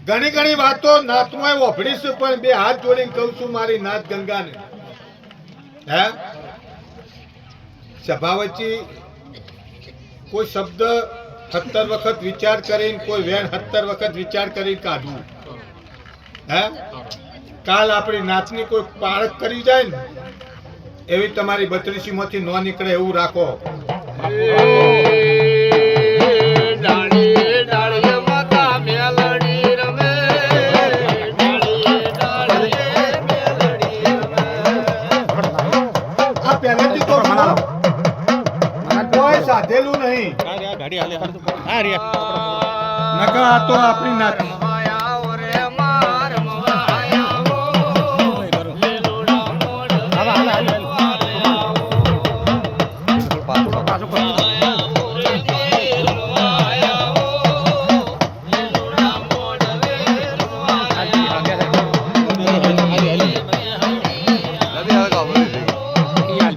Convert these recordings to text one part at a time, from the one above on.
ઘણી ઘણી વાતો નાતમાં વફડીશું, પણ બે હાથ જોડીને કહું છું મારી નાત ગંગાને, હે સભા વચ્ચે કોઈ શબ્દ 70 વખત વિચાર કરીને, કોઈ વેણ 70 વખત વિચાર કરીને કાઢવું. હે કાલ આપણી નાતની કોઈ પારખ કરી જાય ને એવી તમારી 32 માંથી ન નીકળે એવું રાખો. આ પહેલેથી તો કોઈ સાધેલું નહીં, નકા આ તો આપણી નાત.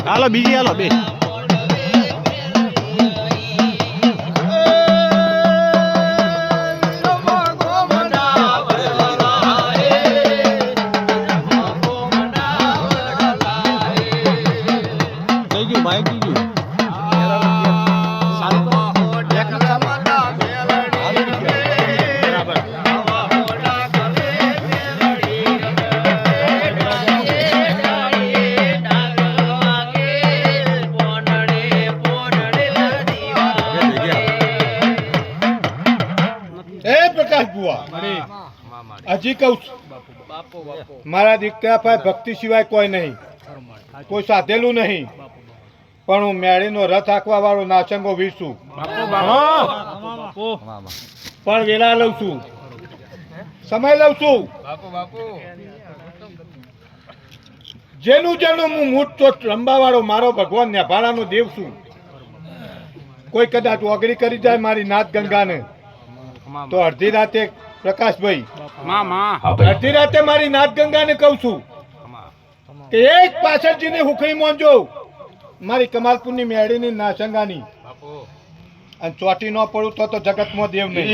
હાલો બીજી હાલો બે હજી કહું છું, મારા દીકરા પાસે ભક્તિ સિવાય કોઈ નહીં, કોઈ સાધેલું નહીં, પણ હું મેળીનો રથ હાંકવા વાળો નાચંગો વીરશું, પણ વેલા લઉં છું, સમય લઉં છું. જેનું જેનું હું મૂઠ ચોટ રંબા વાળો મારો ભગવાન નેભાળાનો દેવ છું. કોઈ કદાચ ઓગળી કરી જાય મારી નાથ ગંગાને તો અડધી રાતે પ્રકાશભાઈ અડધી રાતે મારી નાથ ગંગાને કહું છું કે એક પાછળજીની હુખડી મોંજો મારી કમાલપુરની મેળીની નાચંગાની, અને ચોટી ન પડું તો જગતમાં દેવ નહીં.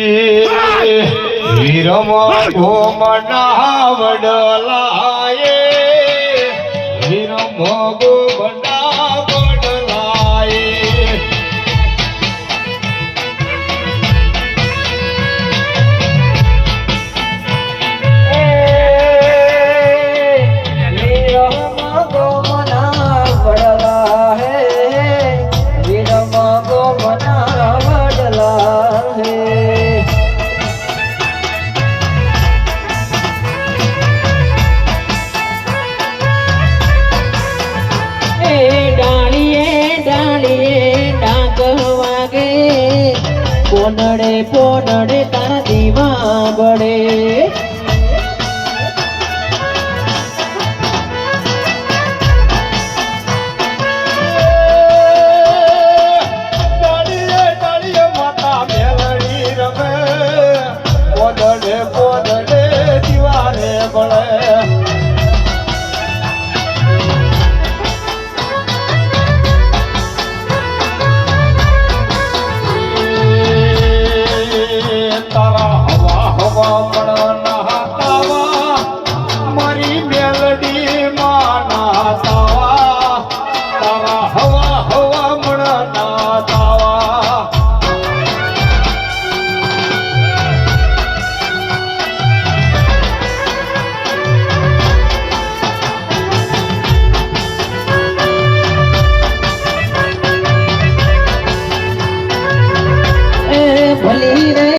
પોનડે પોનડે તારા દીવા બળે